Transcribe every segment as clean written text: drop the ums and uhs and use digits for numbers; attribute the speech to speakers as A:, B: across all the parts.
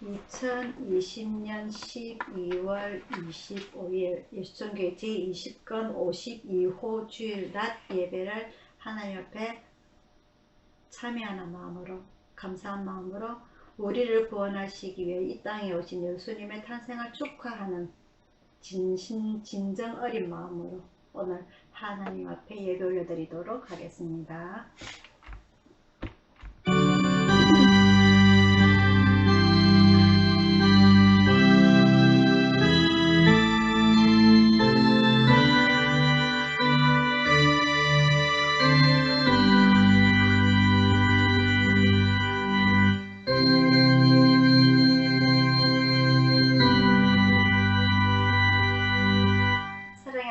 A: 2020년 12월 25일 예수전교회 제20건 52호 주일 낮 예배를 하나님 앞에 참여하는 마음으로, 감사한 마음으로 우리를 구원하시기 위해 이 땅에 오신 예수님의 탄생을 축하하는 진정 어린 마음으로 오늘 하나님 앞에 예배 올려드리도록 하겠습니다.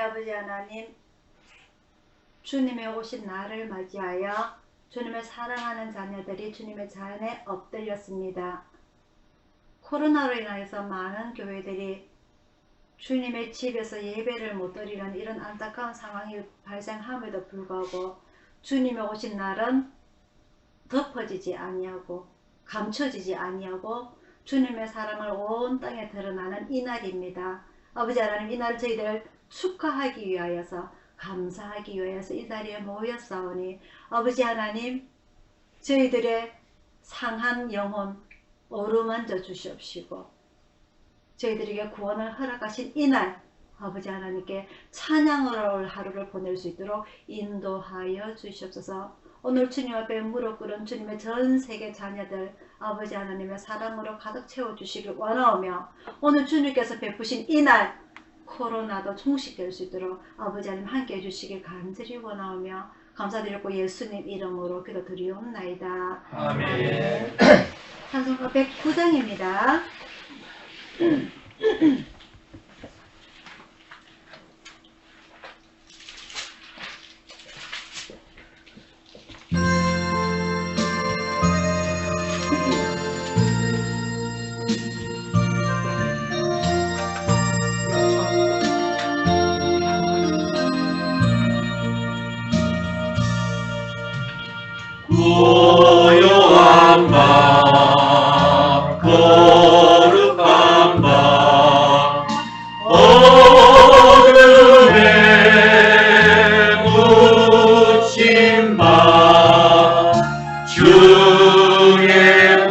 A: 아버지 하나님, 주님의 오신 날을 맞이하여 주님의 사랑하는 자녀들이 주님의 자연에 엎드렸습니다. 코로나로 인해서 많은 교회들이 주님의 집에서 예배를 못 드리는 이런 안타까운 상황이 발생함에도 불구하고 주님의 오신 날은 덮어지지 아니하고 감춰지지 아니하고 주님의 사랑을 온 땅에 드러나는 이 날입니다. 아버지 하나님, 이 날 저희들 축하하기 위하여서, 감사하기 위하여서 이 자리에 모였사오니 아버지 하나님, 저희들의 상한 영혼 어루만져 주시옵시고 저희들에게 구원을 허락하신 이날 아버지 하나님께 찬양을 하루를 보낼 수 있도록 인도하여 주시옵소서. 오늘 주님 앞에 무릎 꿇은 주님의 전 세계 자녀들 아버지 하나님의 사랑으로 가득 채워주시길 원하오며, 오늘 주님께서 베푸신 이날 코로나도 종식될 수 있도록 아버지 하나님 함께 해주시길 간절히 원하오며 감사드리고 예수님 이름으로 기도드리옵나이다.
B: 아멘.
A: 찬송가 109장입니다.
B: 고요한 밤, 거룩한 밤, 어둠에 묻힌 밤, 주의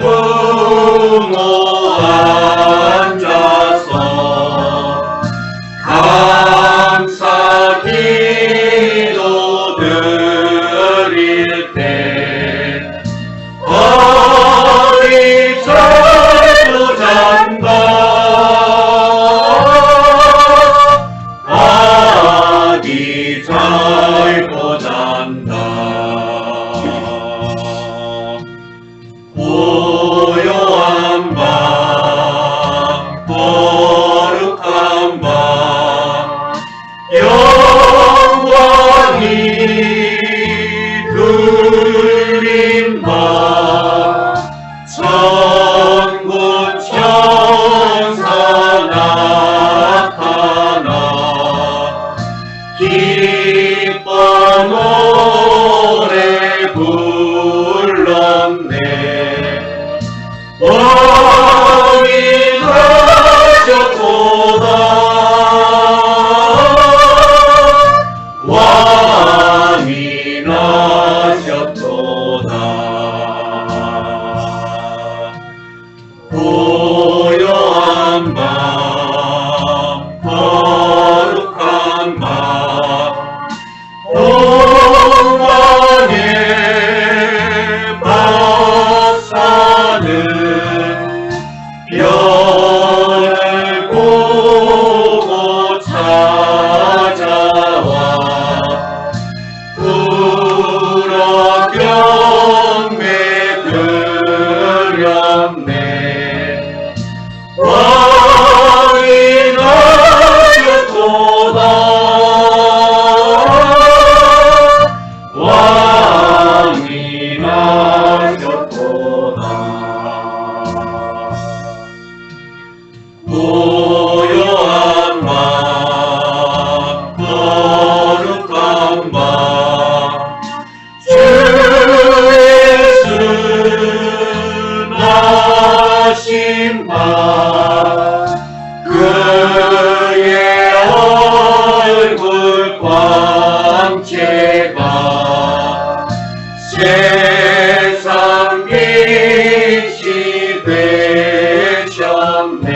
B: 심판 그의 얼굴 광채가 세상 빛이 되셨네.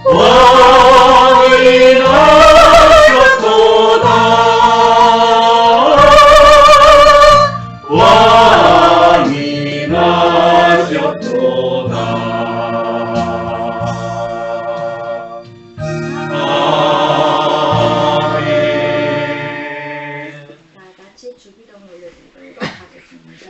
B: 왕이 나셨도다. 왕이 나셨도다. 아멘.
A: 자, 같이 주기도문 올려드리도록 하겠습니다.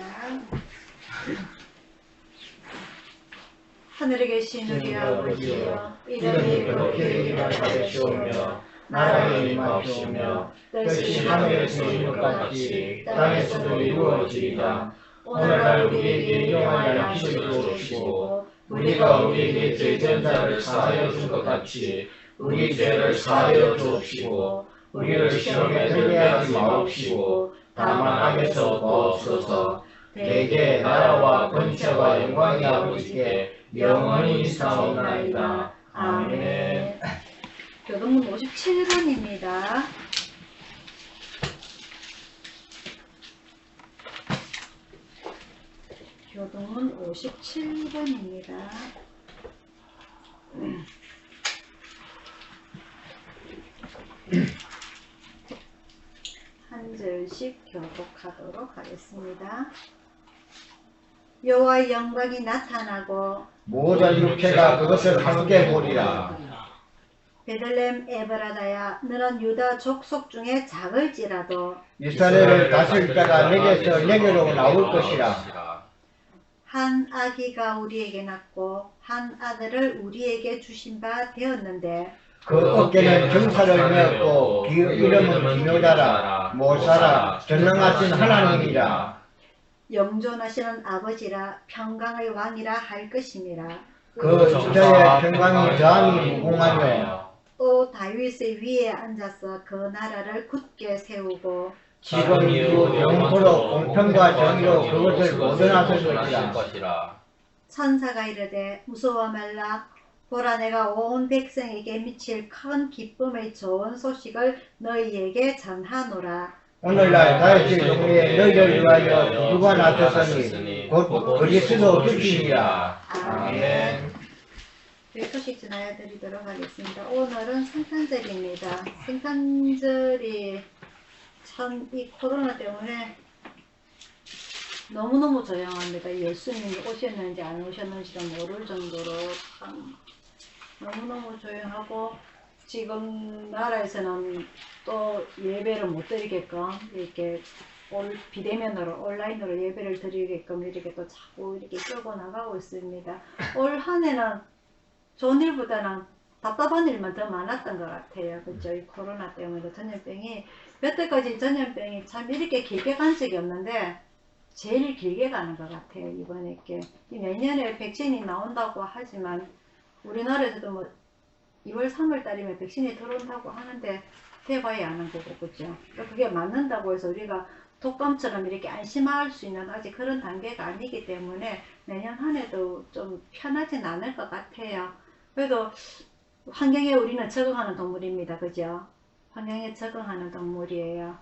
A: 하늘에 계신 우리 아버지여, 이름이 그렇게 여기가 받으시오며
C: 나라의 임하옵시며 뜻이 하늘에서 이룬 것 같이 땅에서도 이루어지리라. 오늘날 우리에게 일용할 양식을 주옵시고 우리가 우리에게 죄진 자를 사하여 준 것 같이 우리 죄를 사하여 주옵시고 우리를 시험에 들게 하지 마옵시고 다만 악에서 구하옵소서. 대개 나라와 권세와 영광이 아버지께 영원히 있사옵나이다. 아멘.
A: 교동문 57번입니다. 교동문 57번입니다. 한 절씩 교독하도록 하겠습니다. 여호와의 영광이 나타나고
C: 모든 육체가 그것을 함께 보리라.
A: 베들레헴 에브라다야, 너는 유다 족속 중에 작을지라도
C: 이스라엘을 다스릴 자가 내게서 내게로 나올 것이라.
A: 한 아기가 우리에게 낳고 한 아들을 우리에게 주신 바 되었는데
C: 그 어깨는 정사를 메었고 그 이름은 기묘자라 모사라 전능하신 하나님이라.
A: 영존하시는 아버지라 평강의 왕이라 할 것임이라.
C: 그 주저의 평강이 저항이 무궁하며
A: 또 다윗의 위에 앉아서 그 나라를 굳게 세우고
C: 지금 이후 영토로 공평과 정의로 그것을 모든하실 것이라.
A: 천사가 이르되 무서워 말라. 보라, 내가 온 백성에게 미칠 큰 기쁨의 좋은 소식을 너희에게 전하노라.
C: 오늘날 다윗의 용리에 너희를 위하여 누가 나타서니 곧 그리스도 주시니라. 아멘.
A: 소식 전해드리도록 하겠습니다. 오늘은 성탄절입니다. 성탄절이 참 이 코로나 때문에 너무너무 조용합니다. 예수님이 오셨는지 안 오셨는지도 모를 정도로 참 너무너무 조용하고, 지금 나라에서는 또 예배를 못 드리게끔 이렇게 비대면으로 온라인으로 예배를 드리게끔 이렇게 또 자꾸 이렇게 끌고 나가고 있습니다. 올 한 해는 좋은 일보다는 답답한 일만 더 많았던 것 같아요. 그죠? 이 코로나 때문에 전염병이, 여태까지 전염병이 참 이렇게 길게 간 적이 없는데 제일 길게 가는 것 같아요. 이번에 게 내년에 백신이 나온다고 하지만 우리나라에서도 뭐 2월 3월 달이면 백신이 들어온다고 하는데 돼봐야 아는 거고, 그죠? 그게 맞는다고 해서 우리가 독감처럼 이렇게 안심할 수 있는 아직 그런 단계가 아니기 때문에 내년 한 해도 좀 편하진 않을 것 같아요. 그래도 환경에 우리는 적응하는 동물입니다. 그죠? 환경에 적응하는 동물이에요.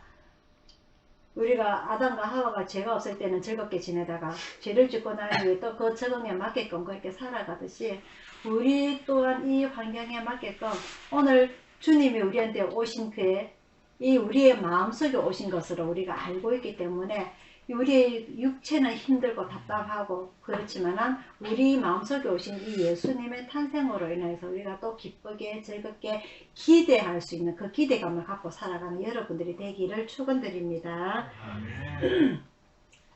A: 우리가 아담과 하와가 죄가 없을 때는 즐겁게 지내다가 죄를 짓고 난 후에 또 그 적응에 맞게끔 그렇게 살아가듯이 우리 또한 이 환경에 맞게끔 오늘 주님이 우리한테 오신 그의 이 우리의 마음속에 오신 것으로 우리가 알고 있기 때문에 우리의 육체는 힘들고 답답하고 그렇지만 우리 마음속에 오신 이 예수님의 탄생으로 인해서 우리가 또 기쁘게 즐겁게 기대할 수 있는 그 기대감을 갖고 살아가는 여러분들이 되기를 축원드립니다.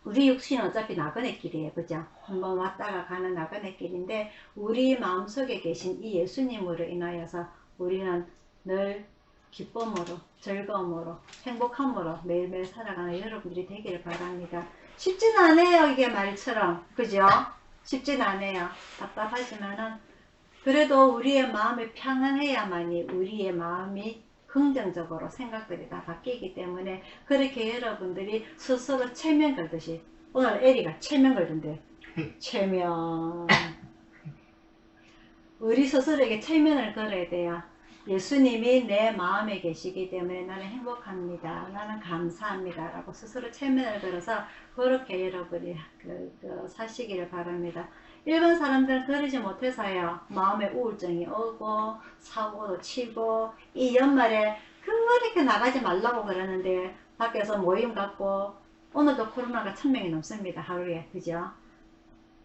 A: 우리 육신은 어차피 나그네 길이에요. 그죠? 한번 왔다가 가는 나그네 길인데 우리 마음속에 계신 이 예수님으로 인하여서 우리는 늘 기쁨으로, 즐거움으로, 행복함으로 매일매일 살아가는 여러분들이 되기를 바랍니다. 쉽진 않아요. 이게 말처럼. 그죠? 쉽진 않아요. 답답하지만은 그래도 우리의 마음이 평안해야만이 우리의 마음이 긍정적으로 생각들이 다 바뀌기 때문에 그렇게 여러분들이 스스로 체면 걸듯이, 오늘 에리가 체면 걸던데 체면 우리 스스로에게 체면을 걸어야 돼요. 예수님이 내 마음에 계시기 때문에 나는 행복합니다. 나는 감사합니다. 라고 스스로 체면을 걸어서 그렇게 여러분이 사시기를 바랍니다. 일반 사람들은 그러지 못해서요. 마음에 우울증이 오고 사고도 치고 이 연말에 그렇게 나가지 말라고 그러는데 밖에서 모임 갖고 오늘도 코로나가 1000명이 넘습니다. 하루에. 그죠?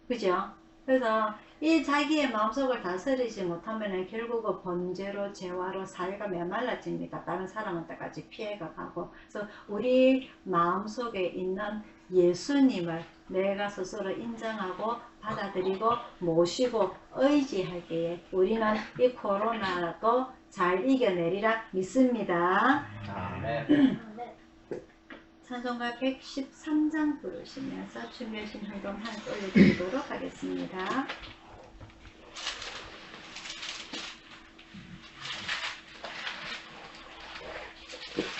A: 그죠? 그래서 이 자기의 마음속을 다스리지 못하면 결국은 범죄로 재화로 사회가 메말라집니다. 다른 사람한테까지 피해가 가고. 그래서 우리 마음속에 있는 예수님을 내가 스스로 인정하고 받아들이고 모시고 의지할 때에 우리는 이 코로나도 잘 이겨내리라 믿습니다.
C: 아멘.
A: 찬송가 113장 부르시면서 준비하신 활동 하나 올려드리도록 하겠습니다.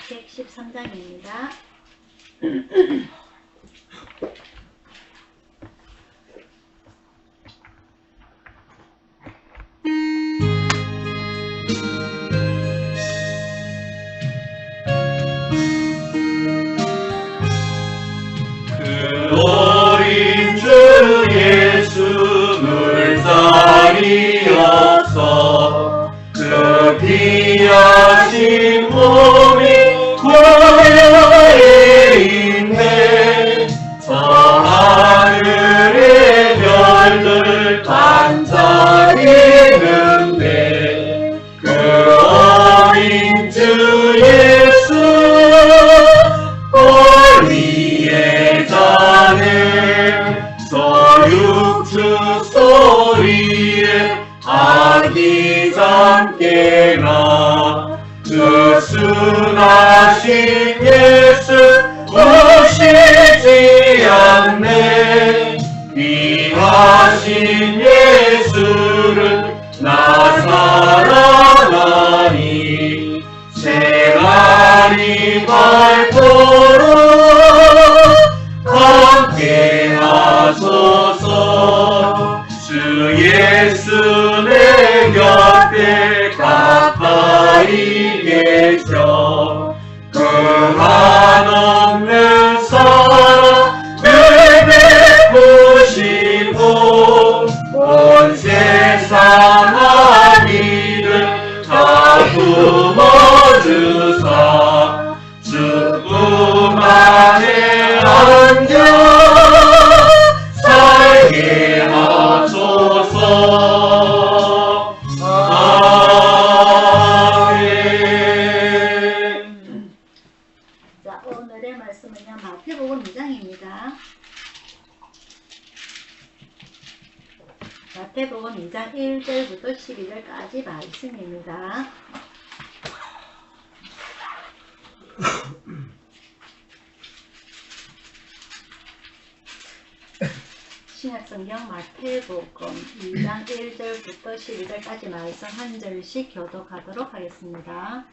A: (113장입니다)
B: 어린 주 예수 물살이어서 그 귀하신 몸이 고려에 있네. 저 하늘의 별들 반짝이는데 그 어린 주 예수 꼬리에 자는 서육주 소리에 아기잠 깨나 그 순하신 예수 오시지 않네. 귀하신 예수를 나 사랑하니 세간이 밝도록 함께 하소서. 주 예수 내 곁에 가까이 계셔 그 한없는 사랑 베푸시고 온 세상 아이들 다 품어주사 죽음 안에 안겨 살게 하소서. 아멘.
A: 자, 오늘의 말씀은요, 마태복음 2장입니다. 마태복음 2장 1절부터 12절까지 말씀입니다. 신약성경 마태복음 2장 1절부터 12절까지 말씀 한 절씩 교독하도록 하겠습니다.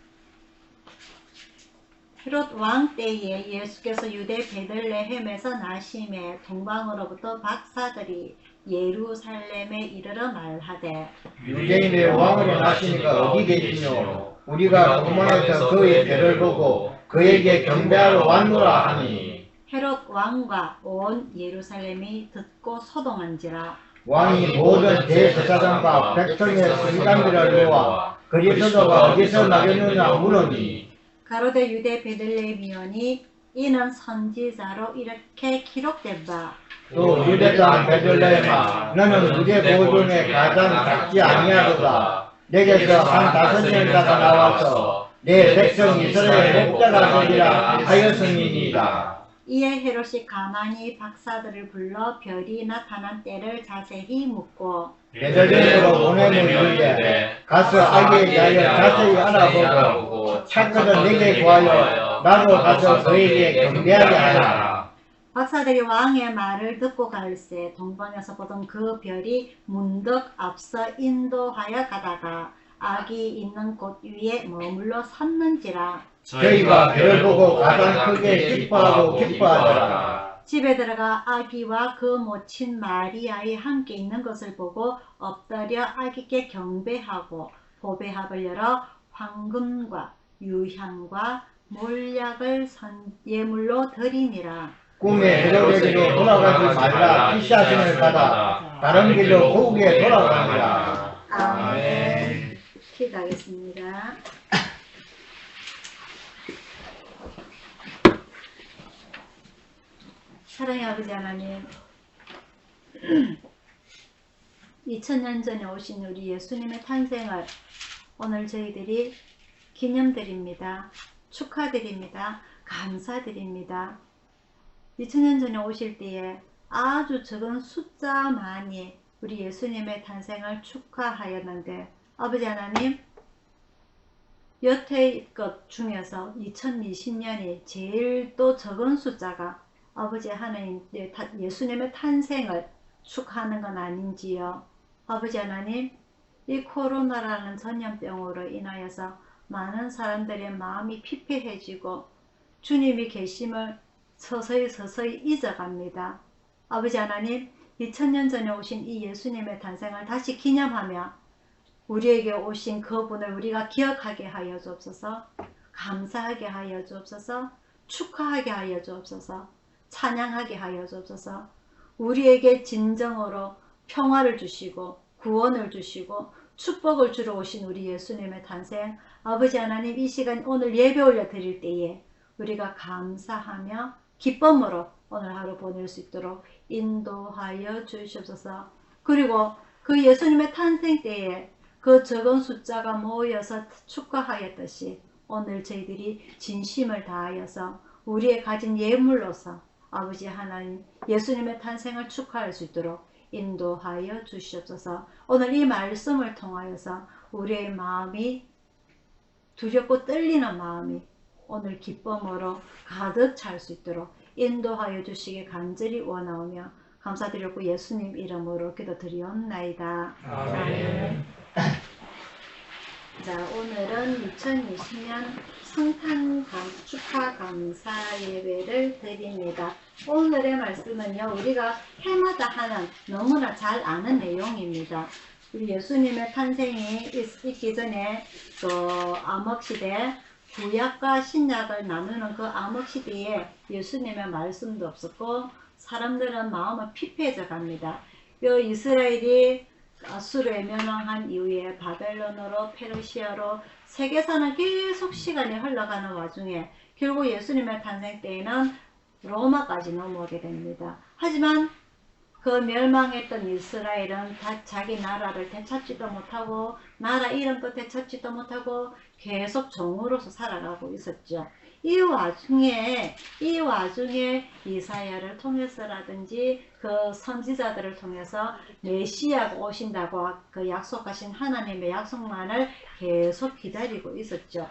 A: 헤롯 왕 때에 예수께서 유대 베들레헴에서 나심에 동방으로부터 박사들이 예루살렘에 이르러 말하되
C: 유대인의 왕으로 나시니까 어디 계시뇨? 우리가 도망에서 그의 배를 보고 그에게 경배하러 왔노라 하니.
A: 헤롯 왕과 온 예루살렘이 듣고 소동한지라.
C: 왕이 모든 대제사장과 백성의 수감들을 모아 그리스도가 어디서 나겠느냐 물으니.
A: 가로되 유대 베들레헴이오니 이는 선지자로 이렇게 기록된 바.
C: 또 유대 땅 베들레헴아 너는 유대 고 중에 가장 작지 아니하도다. 내게서 한 5년자가 나와서 내 백성 이스라엘 목자가 되리라 하였음이니이다.
A: 이에 헤롯이 가만히 박사들을 불러 별이 나타난 때를 자세히 묻고
C: 베들레헴으로 보내는 가서 아기에 대하여 자세히 알아보고 찾거든 내게 구하여 나로 가서 그에게 경배하게 하라.
A: 박사들이 왕의 말을 듣고 갈새 동방에서 보던 그 별이 문득 앞서 인도하여 가다가 아기 있는 곳 위에 머물러 섰는지라.
C: 저희가 별을 보고 가장 크게 기뻐하고 기뻐하더라.
A: 집에 들어가 아기와 그 모친 마리아에 함께 있는 것을 보고 엎드려 아기께 경배하고 보배합을 열어 황금과 유향과 몰약을 예물로 드리니라.
C: 꿈에 헤로데에게 돌아가지 말라. 피샤신을 받아 다른 길로 고국에 돌아가니라.
A: 아멘. 기도하겠습니다. 사랑의 아버지 하나님, 2000년 전에 오신 우리 예수님의 탄생을 오늘 저희들이 기념드립니다. 축하드립니다. 감사드립니다. 2000년 전에 오실 때에 아주 적은 숫자만이 우리 예수님의 탄생을 축하하였는데, 아버지 하나님, 여태 것 중에서 2020년이 제일 또 적은 숫자가 아버지 하나님 예수님의 탄생을 축하하는 건 아닌지요. 아버지 하나님, 이 코로나라는 전염병으로 인하여서 많은 사람들의 마음이 피폐해지고 주님이 계심을 서서히 잊어갑니다. 아버지 하나님, 2000년 전에 오신 이 예수님의 탄생을 다시 기념하며 우리에게 오신 그분을 우리가 기억하게 하여 주옵소서. 감사하게 하여 주옵소서. 축하하게 하여 주옵소서. 찬양하게 하여 주옵소서. 우리에게 진정으로 평화를 주시고 구원을 주시고 축복을 주러 오신 우리 예수님의 탄생, 아버지 하나님, 이 시간 오늘 예배 올려 드릴 때에 우리가 감사하며 기쁨으로 오늘 하루 보낼 수 있도록 인도하여 주시옵소서. 그리고 그 예수님의 탄생 때에 그 적은 숫자가 모여서 축하하였듯이 오늘 저희들이 진심을 다하여서 우리의 가진 예물로서 아버지 하나님 예수님의 탄생을 축하할 수 있도록 인도하여 주시옵소서. 오늘 이 말씀을 통하여서 우리의 마음이 두렵고 떨리는 마음이 오늘 기쁨으로 가득 찰 수 있도록 인도하여 주시기 간절히 원하오며 감사드렸고 예수님 이름으로 기도드리옵나이다. 아멘. 자, 오늘은 2020년 성탄 축하 감사 예배를 드립니다. 오늘의 말씀은요, 우리가 해마다 하는 너무나 잘 아는 내용입니다. 우리 예수님의 탄생이 있기 전에 그 암흑시대, 구약과 신약을 나누는 그 암흑시대에 예수님의 말씀도 없었고 사람들은 마음은 피폐해져 갑니다. 이스라엘이 아수르에 멸망한 이후에 바벨론으로 페르시아로 세계사는 계속 시간이 흘러가는 와중에 결국 예수님의 탄생 때에는 로마까지 넘어오게 됩니다. 하지만 그 멸망했던 이스라엘은 다 자기 나라를 되찾지도 못하고 나라 이름도 되찾지도 못하고 계속 종으로서 살아가고 있었죠. 이 와중에 이사야를 통해서라든지 그 선지자들을 통해서 메시아가 오신다고 그 약속하신 하나님의 약속만을 계속 기다리고 있었죠.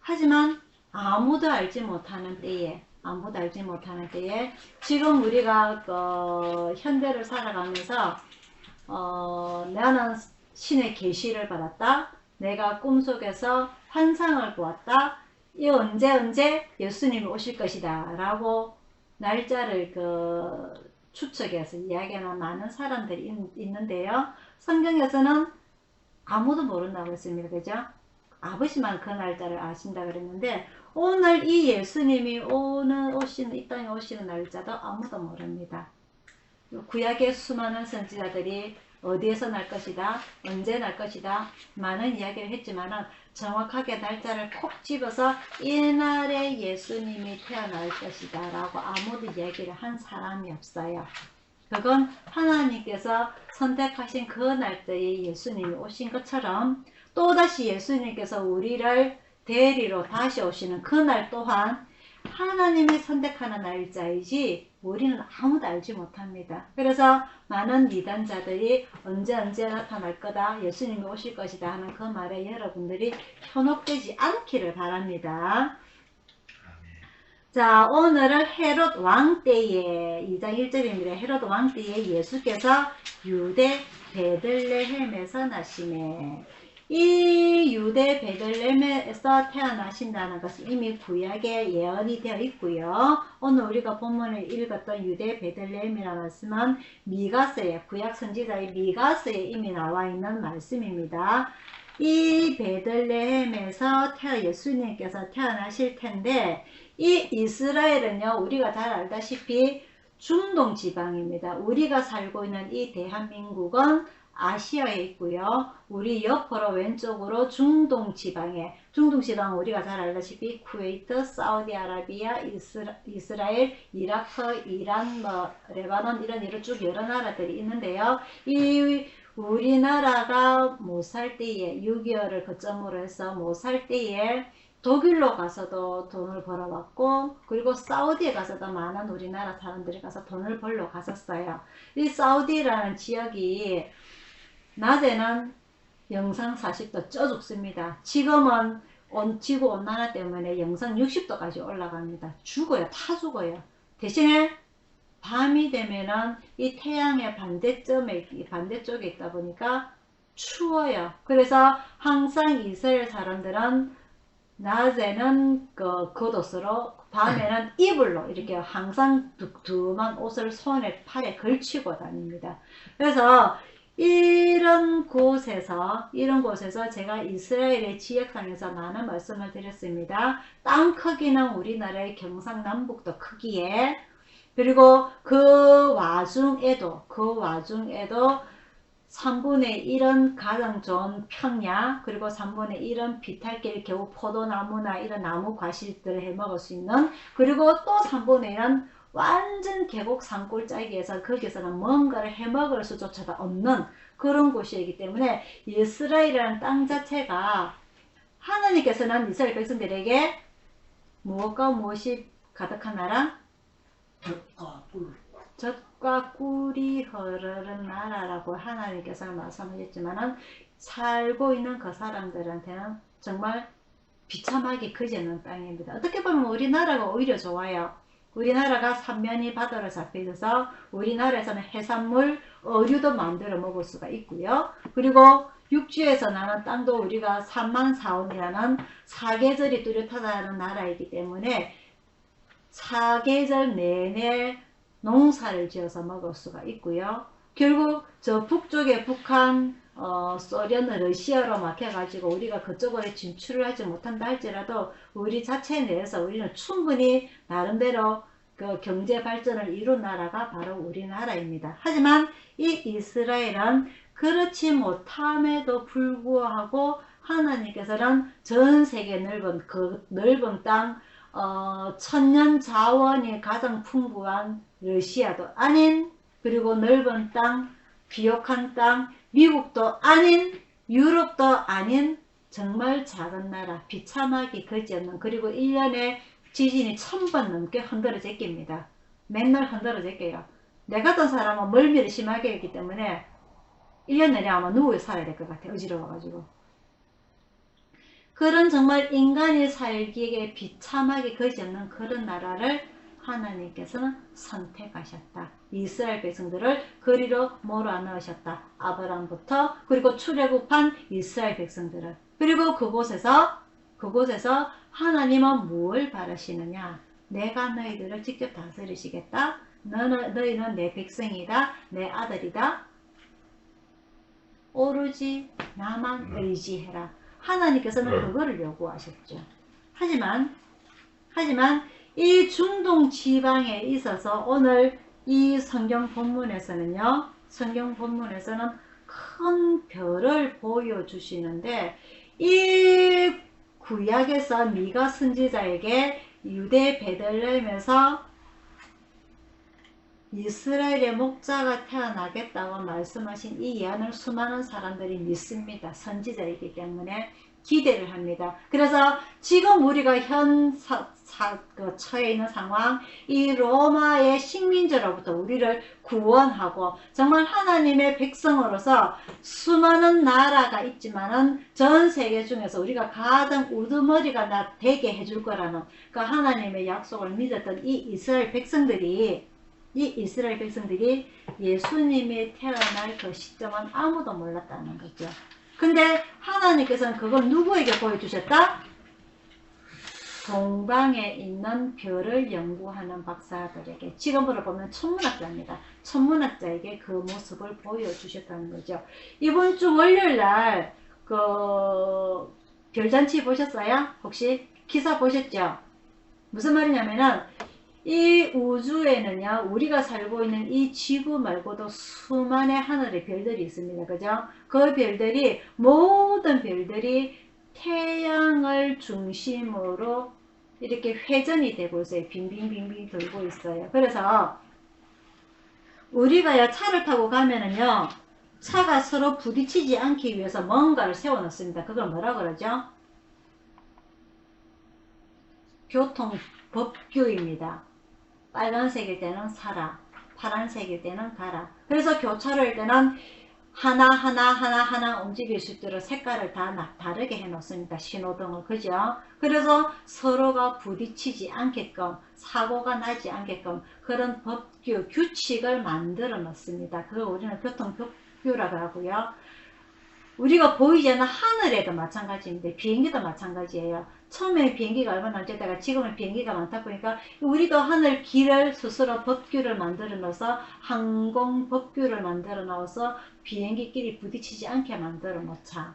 A: 하지만 아무도 알지 못하는 때에 지금 우리가 현대를 살아가면서 나는 신의 계시를 받았다, 내가 꿈속에서 환상을 보았다, 이 언제 예수님이 오실 것이다 라고 날짜를 추측해서 이야기하는 많은 사람들이 있는데요. 성경에서는 아무도 모른다고 했습니다. 그죠? 아버지만 그 날짜를 아신다 그랬는데 오늘 이 예수님이 이 땅에 오시는 날짜도 아무도 모릅니다. 구약의 수많은 선지자들이 어디에서 날 것이다, 언제 날 것이다 많은 이야기를 했지만 정확하게 날짜를 콕 집어서 이날에 예수님이 태어날 것이다 라고 아무도 이야기를 한 사람이 없어요. 그건 하나님께서 선택하신 그 날짜에 예수님이 오신 것처럼 또다시 예수님께서 우리를 대리로 다시 오시는 그날 또한 하나님이 선택하는 날짜이지 우리는 아무도 알지 못합니다. 그래서 많은 이단자들이 언제 나타날 거다, 예수님이 오실 것이다 하는 그 말에 여러분들이 현혹되지 않기를 바랍니다. 자, 오늘은 헤롯 왕 때에 2장 1절입니다. 헤롯 왕 때에 예수께서 유대 베들레헴에서 나시매. 이 유대 베들레헴에서 태어나신다는 것은 이미 구약에 예언이 되어 있고요. 오늘 우리가 본문을 읽었던 유대 베들레헴이라는 말씀은 미가서에, 구약 선지자의 미가서에 이미 나와 있는 말씀입니다. 이 베들레헴에서 예수님께서 태어나실 텐데, 이 이스라엘은요, 우리가 잘 알다시피 중동 지방입니다. 우리가 살고 있는 이 대한민국은 아시아에 있고요. 우리 옆으로 왼쪽으로 중동 지방에, 중동 지방은 우리가 잘 알다시피 쿠웨이트, 사우디아라비아, 이스라엘, 이라크, 이란, 레바논 이런 쭉 여러 나라들이 있는데요. 이 우리나라가 못 살 때에 6.25를 거점으로 해서 못 살 때에 독일로 가서도 돈을 벌어왔고, 그리고 사우디에 가서도 많은 우리나라 사람들이 가서 돈을 벌러 갔었어요. 이 사우디라는 지역이 낮에는 영상 40도 쪄 죽습니다. 지금은 지구 온난화 때문에 영상 60도까지 올라갑니다. 죽어요. 타 죽어요. 대신에 밤이 되면은 이 태양의 반대쪽에 있다 보니까 추워요. 그래서 항상 이스라엘 사람들은 낮에는 겉옷으로, 밤에는 이불로 이렇게 항상 두툼한 옷을 손에 팔에 걸치고 다닙니다. 그래서 이런 곳에서 제가 이스라엘의 지역상에서 많은 말씀을 드렸습니다. 땅 크기는 우리나라의 경상남북도 크기에, 그리고 그 와중에도 3분의 1은 가장 좋은 평야, 그리고 3분의 1은 비탈길 겨우 포도나무나 이런 나무 과실들을 해먹을 수 있는, 그리고 또 3분의 1은 완전 계곡 산골짜기에서 거기서는 뭔가를 해먹을 수조차도 없는 그런 곳이기 때문에 이스라엘이라는 땅 자체가, 하나님께서는 이스라엘 백성들에게 무엇과 무엇이 가득한 나라? 젖과 꿀이 흐르는 나라라고 하나님께서는 말씀하셨지만은, 살고 있는 그 사람들한테는 정말 비참하게 그지없는 땅입니다. 어떻게 보면 우리나라가 오히려 좋아요. 우리나라가 삼면이 바다로 잡혀 있어서 우리나라에서는 해산물, 어류도 만들어 먹을 수가 있고요. 그리고 육지에서 나는 땅도 우리가 3만4원이라는 사계절이 뚜렷하다는 나라이기 때문에 사계절 내내 농사를 지어서 먹을 수가 있고요. 결국 저 북쪽에 북한, 소련, 러시아로 막혀가지고 우리가 그쪽으로 진출을 하지 못한다 할지라도 우리 자체 내에서 우리는 충분히 나름대로 그 경제 발전을 이룬 나라가 바로 우리나라입니다. 하지만 이 이스라엘은 그렇지 못함에도 불구하고 하나님께서는 전 세계 넓은 땅, 천년 자원이 가장 풍부한 러시아도 아닌, 그리고 넓은 땅, 비옥한 땅, 미국도 아닌, 유럽도 아닌 정말 작은 나라, 비참하기 그지없는, 그리고 1년에 지진이 1000번 넘게 흔들어 제낍니다. 맨날 흔들어 제껴요. 내 같은 사람은 멀미를 심하게 했기 때문에 1년 내내 아마 누워 살아야 될 것 같아요. 어지러워가지고. 그런 정말 인간이 살기에 비참하게 그지없는 그런 나라를 하나님께서는 선택하셨다. 이스라엘 백성들을 그리로 몰아넣으셨다. 아브라함부터, 그리고 출애굽한 이스라엘 백성들을. 그리고 그곳에서 하나님은 무엇을 바라시느냐? 내가 너희들을 직접 다스리시겠다. 너희는 내 백성이다. 내 아들이다. 오로지 나만 의지해라. 하나님께서는 그거를 요구하셨죠. 하지만 이 중동 지방에 있어서 오늘 이 성경 본문에서는 큰 별을 보여주시는데, 이 구약에서 미가 선지자에게 유대 베들레헴에서 이스라엘의 목자가 태어나겠다고 말씀하신 이 예언을 수많은 사람들이 믿습니다. 선지자이기 때문에 기대를 합니다. 그래서 지금 우리가 처해 있는 상황, 이 로마의 식민지로부터 우리를 구원하고 정말 하나님의 백성으로서 수많은 나라가 있지만은 전 세계 중에서 우리가 가장 우두머리가 되게 해줄 거라는 그 하나님의 약속을 믿었던 이 이스라엘 백성들이 예수님이 태어날 그 시점은 아무도 몰랐다는 거죠. 근데 하나님께서는 그걸 누구에게 보여주셨다? 동방에 있는 별을 연구하는 박사들에게, 지금으로 보면 천문학자입니다. 천문학자에게 그 모습을 보여주셨다는 거죠. 이번 주 월요일날 그 별잔치 보셨어요? 혹시 기사 보셨죠? 무슨 말이냐면은 이 우주에는요, 우리가 살고 있는 이 지구 말고도 수많은 하늘의 별들이 있습니다. 그죠? 그 별들이, 모든 별들이 태양을 중심으로 이렇게 회전이 되고 있어요. 빙빙빙빙 돌고 있어요. 그래서 우리가 차를 타고 가면은요, 차가 서로 부딪히지 않기 위해서 뭔가를 세워 놓습니다. 그걸 뭐라 그러죠? 교통법규입니다. 빨간색일 때는 서라, 파란색일 때는 가라. 그래서 교차로일 때는 하나 움직일 수 있도록 색깔을 다 다르게 해 놓습니다. 신호등을. 그죠? 그래서 서로가 부딪히지 않게끔, 사고가 나지 않게끔 그런 법규, 규칙을 만들어 놓습니다. 그걸 우리는 교통법규라고 하고요. 우리가 보이지 않는 하늘에도 마찬가지입니다. 비행기도 마찬가지예요. 처음에 비행기가 얼마나 안 되다가 지금은 비행기가 많다 보니까 우리도 하늘 길을 스스로 법규를 만들어 놓아서, 항공 법규를 만들어 놓아서 비행기끼리 부딪히지 않게 만들어 놓자.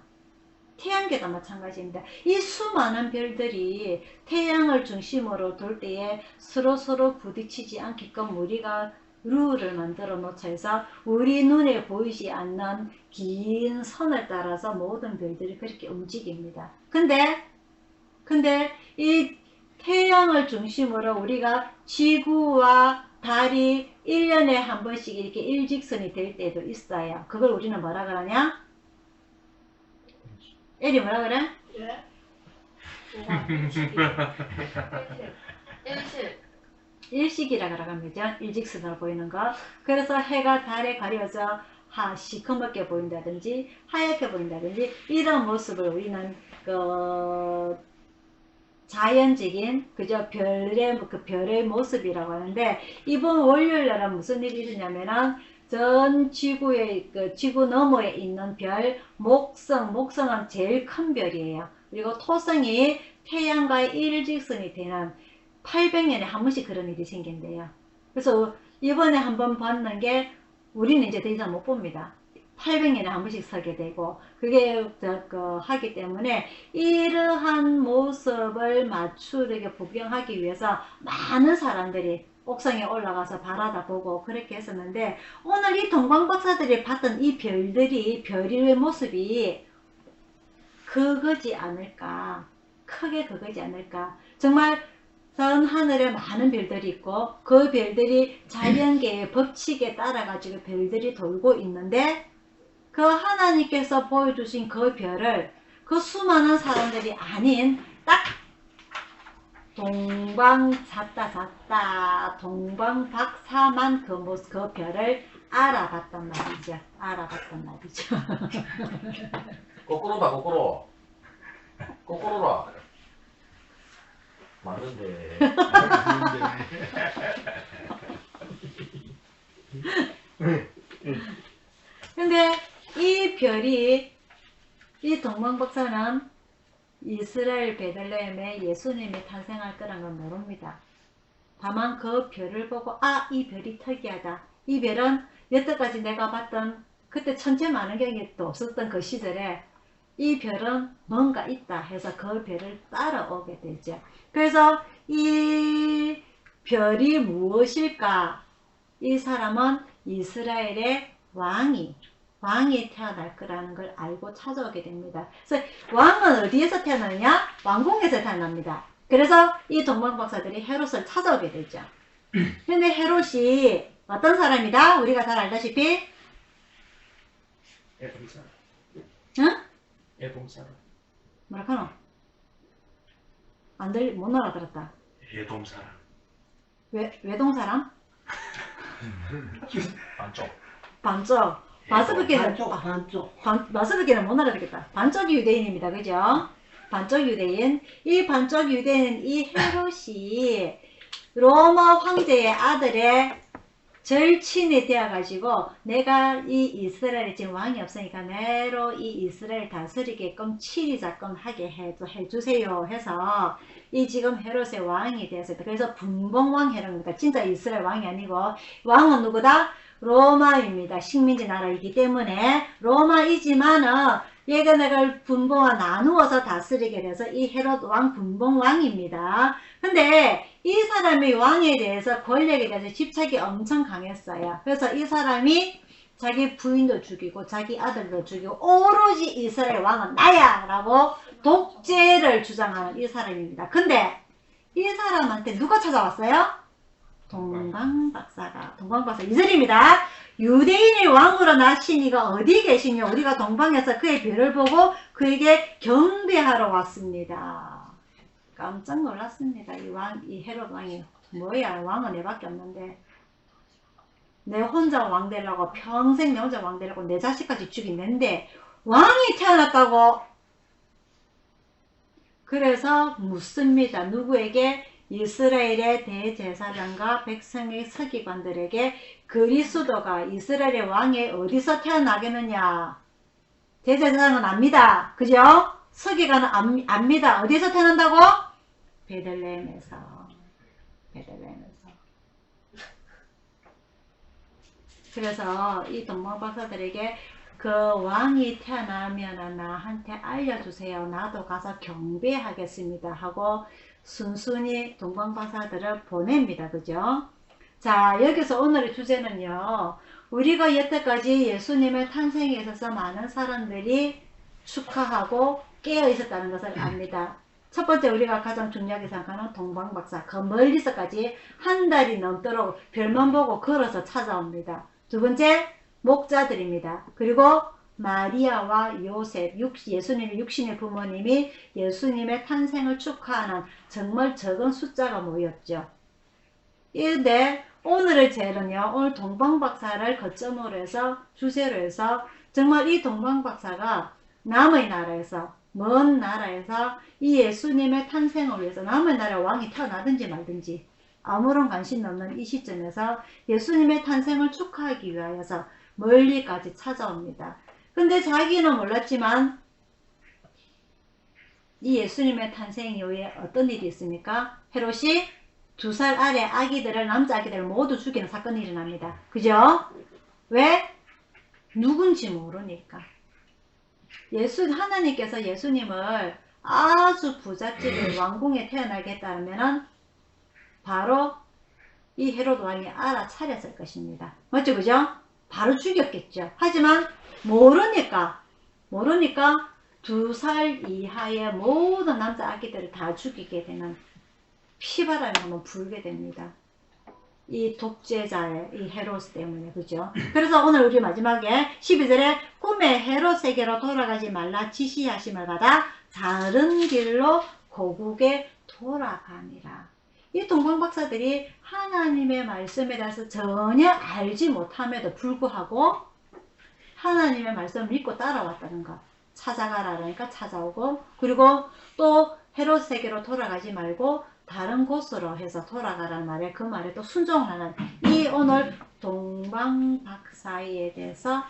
A: 태양계도 마찬가지입니다. 이 수많은 별들이 태양을 중심으로 돌 때에 서로 부딪히지 않게끔 우리가 룰을 만들어 놓자 해서 우리 눈에 보이지 않는 긴 선을 따라서 모든 별들이 그렇게 움직입니다. 근데 이 태양을 중심으로 우리가 지구와 달이 1년에 한 번씩 이렇게 일직선이 될 때도 있어요. 그걸 우리는 뭐라 그러냐? 에리 뭐라 그래?
D: 예?
A: 일식이라 그러갑니다. 일직선으로 보이는 거. 그래서 해가 달에 가려져 시커멓게 보인다든지 하얗게 보인다든지 이런 모습을 우리는 자연적인 별의 모습이라고 하는데, 이번 월요일날은 무슨 일이 있었냐면은 전 지구의 지구 너머에 있는 별 목성은 제일 큰 별이에요. 그리고 토성이 태양과 일직선이 되는 800년에 한 번씩 그런 일이 생긴대요. 그래서 이번에 한번 봤는 게 우리는 이제 더 이상 못 봅니다. 800년에 한 번씩 서게 되고, 그게 하기 때문에 이러한 모습을 맞추려고 구경하기 위해서 많은 사람들이 옥상에 올라가서 바라다 보고 그렇게 했었는데, 오늘 이 동방박사들이 봤던 이 별의 모습이 그거지 않을까, 크게 그거지 않을까. 정말 전 하늘에 많은 별들이 있고 그 별들이 자연계의 법칙에 따라 가지고 별들이 돌고 있는데, 그 하나님께서 보여주신 그 별을 그 수많은 사람들이 아닌 딱 동방박사만 그 별을 알아봤단 말이죠.
B: 거꾸로다, 거꾸로라. 맞는데.
A: 근데 이 별이, 이 동방박사는 이스라엘 베들레헴에 예수님이 탄생할 거란 걸 모릅니다. 다만 그 별을 보고 이 별이 특이하다. 이 별은 여태까지 내가 봤던, 그때 천체만원경이 또 없었던 그 시절에 이 별은 뭔가 있다 해서 그 별을 따라오게 되죠. 그래서 이 별이 무엇일까? 이 사람은 이스라엘의 왕이 태어날 거라는 걸 알고 찾아오게 됩니다. 그래서 왕은 어디에서 태어나느냐? 왕궁에서 태어납니다. 그래서 이 동방박사들이 헤롯을 찾아오게 되죠. 근데 헤롯이 어떤 사람이다? 우리가 잘 알다시피
B: 애동사람.
A: 응?
B: 애동사람.
A: 뭐라카노? 못 알아들었다.
B: 애동사람.
A: 외동 사람? 반쪽. 마스브께는 못 알아듣겠다. 반쪽 유대인입니다. 그죠? 반쪽 유대인. 이 반쪽 유대인, 이 헤롯이 로마 황제의 아들의 절친이 되어가지고 내가 이 이스라엘에 지금 왕이 없으니까 내로 이 이스라엘 다스리게끔 치리자금 하게 해주세요 해서 이 지금 헤롯의 왕이 되었습니다. 그래서 분봉왕 헤롯입니다. 진짜 이스라엘 왕이 아니고 왕은 누구다? 로마입니다. 식민지 나라이기 때문에 로마이지만은 얘가 내가 분봉와 나누어서 다스리게 돼서 이 헤롯 왕 분봉왕입니다. 근데 이 사람이 왕에 대해서 권력에 대해서 집착이 엄청 강했어요. 그래서 이 사람이 자기 부인도 죽이고 자기 아들도 죽이고 오로지 이스라엘 왕은 나야 라고 독재를 주장하는 이 사람입니다. 근데 이 사람한테 누가 찾아왔어요? 동방박사가. 동방박사 이슬입니다. 유대인의 왕으로 나신 이가 어디 계시냐? 우리가 동방에서 그의 별을 보고 그에게 경배하러 왔습니다. 깜짝 놀랐습니다. 이 헤롯 왕이 뭐야? 왕은 내밖에 없는데 내 혼자 왕 되려고 평생 내 혼자 왕 되려고 내 자식까지 죽이는데 왕이 태어났다고. 그래서 묻습니다. 누구에게? 이스라엘의 대제사장과 백성의 서기관들에게 그리스도가 이스라엘의 왕이 어디서 태어나겠느냐? 대제사장은 압니다. 그죠? 서기관은 압니다. 어디서 태어난다고? 베들레헴에서. 그래서 이 동방박사들에게 그 왕이 태어나면 나한테 알려주세요. 나도 가서 경배하겠습니다. 하고 순순히 동방박사들을 보냅니다. 그죠? 자, 여기서 오늘의 주제는요. 우리가 여태까지 예수님의 탄생에 있어서 많은 사람들이 축하하고 깨어 있었다는 것을 압니다. 첫 번째 우리가 가장 중요하게 생각하는 동방박사. 그 멀리서까지 한 달이 넘도록 별만 보고 걸어서 찾아옵니다. 두 번째 목자들입니다. 그리고 마리아와 요셉, 예수님의 육신의 부모님이 예수님의 탄생을 축하하는 정말 적은 숫자가 모였죠. 그런데 오늘의 제는요, 오늘 동방박사를 거점으로 해서 주제로 해서 정말 이 동방박사가 남의 나라에서 먼 나라에서 이 예수님의 탄생을 위해서 남의 나라 왕이 태어나든지 말든지 아무런 관심 없는 이 시점에서 예수님의 탄생을 축하하기 위하여서 멀리까지 찾아옵니다. 근데 자기는 몰랐지만 이 예수님의 탄생 이후에 어떤 일이 있습니까? 헤롯이 2살 아래 아기들을, 남자 아기들을 모두 죽이는 사건이 일어납니다. 그죠? 왜? 누군지 모르니까. 하나님께서 예수님을 아주 부잣집의 왕궁에 태어나게 했다면 바로 이 헤롯 왕이 알아차렸을 것입니다. 맞죠? 그죠? 바로 죽였겠죠. 하지만 모르니까 2살 이하의 모든 남자 아기들을 다 죽이게 되는 피바람이 한번 불게 됩니다. 이 독재자의 이 헤롯 때문에. 그죠? 그래서 오늘 우리 마지막에 12절에 꿈에 헤롯에게로 돌아가지 말라 지시하심을 받아 다른 길로 고국에 돌아가니라. 이 동방박사들이 하나님의 말씀에 대해서 전혀 알지 못함에도 불구하고 하나님의 말씀을 믿고 따라왔다는 것. 찾아가라 그러니까 찾아오고, 그리고 또 헤롯에게로 돌아가지 말고 다른 곳으로 해서 돌아가라는 말에 그 말에 또 순종하는 이 오늘 동방박사에 대해서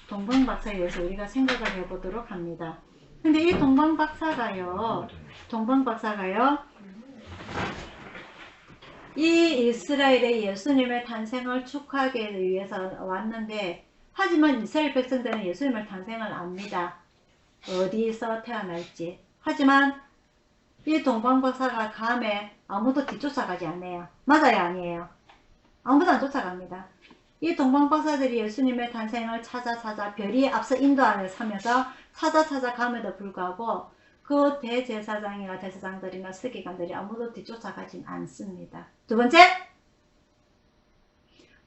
A: 동방박사에 대해서 우리가 생각을 해보도록 합니다. 근데 이 동방박사가요, 이 이스라엘의 예수님의 탄생을 축하하기 위해서 왔는데, 하지만 이스라엘 백성들은 예수님의 탄생을 압니다. 어디서 태어날지. 하지만 이 동방박사가 감에 아무도 뒤쫓아가지 않네요. 맞아요? 아니에요? 아무도 안 쫓아갑니다. 이 동방박사들이 예수님의 탄생을 찾아 별이 앞서 인도하며 사면서 찾아감에도 불구하고 그 대제사장이나 대제사장들이나 서기관들이 아무도 뒤쫓아가진 않습니다. 두 번째,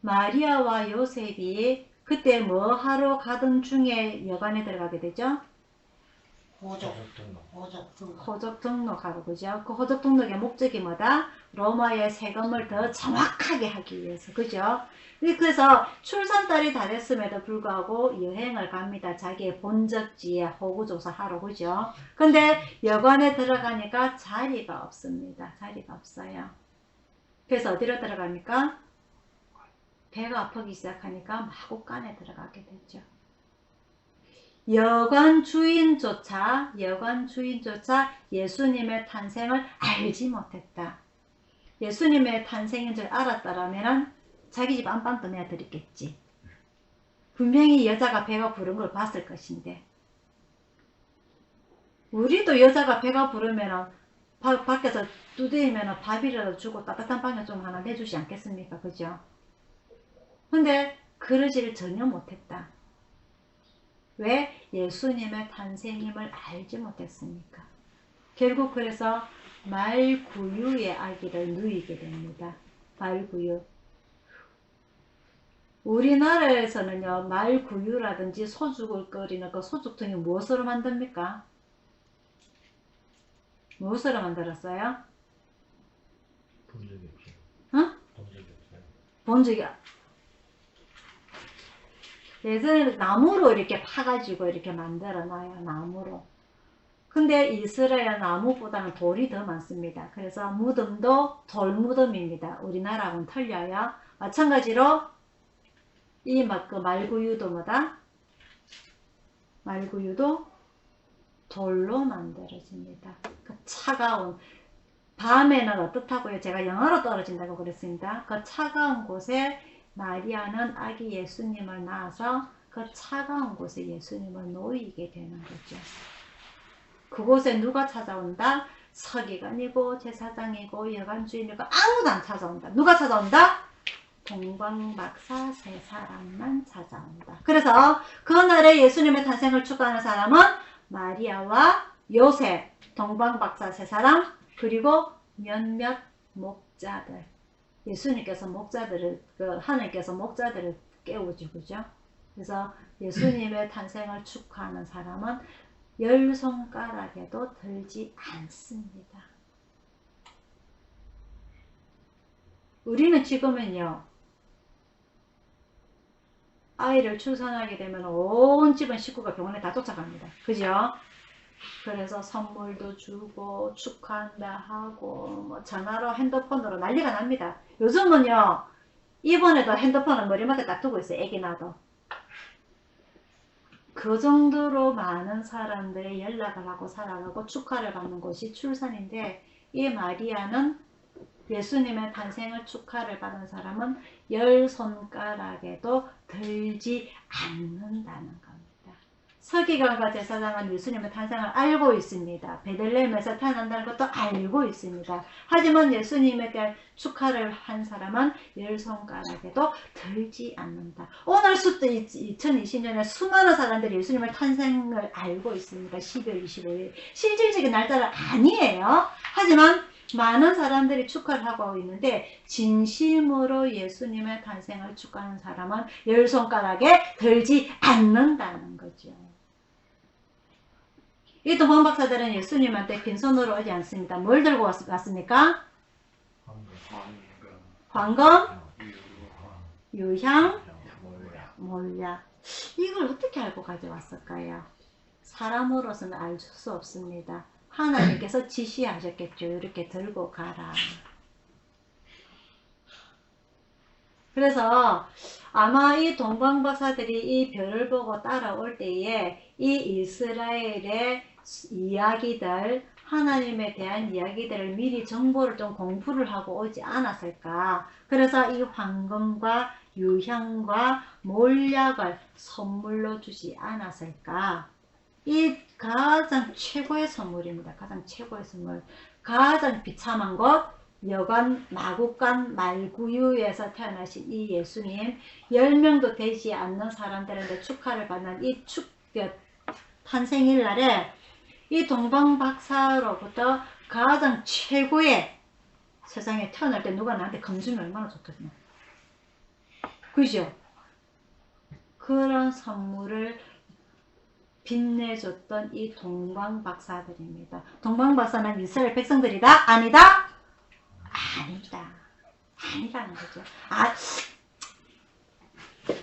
A: 마리아와 요셉이 그때 뭐 하러 가던 중에 여관에 들어가게 되죠? 호적 등록하고, 그죠? 그 호적 등록의 목적이 뭐다? 로마의 세금을 더 정확하게 하기 위해서, 그죠? 그래서 출산달이 다 됐음에도 불구하고 여행을 갑니다. 자기의 본적지에 호구조사하러, 그죠? 근데 여관에 들어가니까 자리가 없습니다. 자리가 없어요. 그래서 어디로 들어갑니까? 배가 아프기 시작하니까 마구간에 들어가게 됐죠. 여관 주인조차 예수님의 탄생을 알지 못했다. 예수님의 탄생인 줄 알았다라면 자기 집 안방도 내드렸겠지. 분명히 여자가 배가 부른 걸 봤을 것인데, 우리도 여자가 배가 부르면 밖에서 두드리면 밥이라도 주고 따뜻한 방에 좀 하나 내주지 않겠습니까? 그죠? 근데 그러지를 전혀 못했다. 왜? 예수님의 탄생임을 알지 못했습니까? 결국 그래서 말구유의 아기를 누이게 됩니다. 말구유. 우리나라에서는요, 말구유라든지 소죽을 끓이는 그 소죽통이 무엇으로 만듭니까? 무엇으로 만들었어요?
B: 본 적이 없어요.
A: 응?
B: 본 적이 없어요.
A: 본 적이 예전에는 나무로 이렇게 파가지고 이렇게 만들어 놔요. 나무로. 근데 이스라엘 나무보다는 돌이 더 많습니다. 그래서 무덤도 돌무덤입니다. 우리나라하고는 틀려요. 마찬가지로 이 그 말구유도 뭐다? 말구유도 돌로 만들어집니다. 그 차가운, 밤에는 어떻다고요? 제가 영하로 떨어진다고 그랬습니다. 그 차가운 곳에 마리아는 아기 예수님을 낳아서 그 차가운 곳에 예수님을 놓이게 되는 거죠. 그곳에 누가 찾아온다? 서기관이고 제사장이고 여관주인이고 아무도 안 찾아온다. 누가 찾아온다? 동방박사 세 사람만 찾아온다. 그래서 그날에 예수님의 탄생을 축하하는 사람은 마리아와 요셉, 동방박사 세 사람, 그리고 몇몇 목자들. 예수님께서 목자들을, 하나님께서 목자들을 깨우죠, 그죠? 그래서 예수님의 탄생을 축하하는 사람은 10손가락에도 들지 않습니다. 우리는 지금은요, 아이를 출산하게 되면 온 집안 식구가 병원에 다 쫓아갑니다. 그죠? 그래서 선물도 주고 축하한다 하고 뭐 전화로 핸드폰으로 난리가 납니다. 요즘은요, 이번에도 핸드폰을 머리맡에 딱 두고 있어요. 애기 낳아도. 그 정도로 많은 사람들의 연락을 하고 살아가고 축하를 받는 곳이 출산인데, 이 마리아는 예수님의 탄생을 축하를 받은 사람은 10손가락에도 들지 않는다는 겁니다. 서기관과 제사장은 예수님의 탄생을 알고 있습니다. 베들레헴에서 태어난다는 것도 알고 있습니다. 하지만 예수님에게 축하를 한 사람은 10손가락에도 들지 않는다. 오늘 2020년에 수많은 사람들이 예수님의 탄생을 알고 있습니다. 12월 25일. 실질적인 날짜는 아니에요. 하지만 많은 사람들이 축하를 하고 있는데, 진심으로 예수님의 탄생을 축하하는 사람은 10손가락에 들지 않는다는 거죠. 이 동방박사들은 예수님한테 빈손으로 오지 않습니다. 뭘 들고 왔습니까? 황금, 유향, 몰약. 이걸 어떻게 알고 가져왔을까요? 사람으로서는 알 수 없습니다. 하나님께서 지시하셨겠죠. 이렇게 들고 가라. 그래서 아마 이 동방박사들이 이 별을 보고 따라올 때에 이 이스라엘의 이야기들, 하나님에 대한 이야기들을 미리 정보를 좀 공부를 하고 오지 않았을까. 그래서 이 황금과 유향과 몰약을 선물로 주지 않았을까. 이 가장 최고의 선물입니다. 가장 최고의 선물. 가장 비참한 것, 여관 마구간 말구유에서 태어나신 이 예수님, 10명도 되지 않는 사람들한테 축하를 받는 이 탄생일 날에 이 동방박사로부터 가장 최고의, 세상에 태어날 때 누가 나한테 검주면 얼마나 좋겠나. 그죠? 그런 선물을 빛내줬던 이 동방박사들입니다. 동방박사는 이스라엘 백성들이다? 아니다? 아니다. 아니라는 거죠.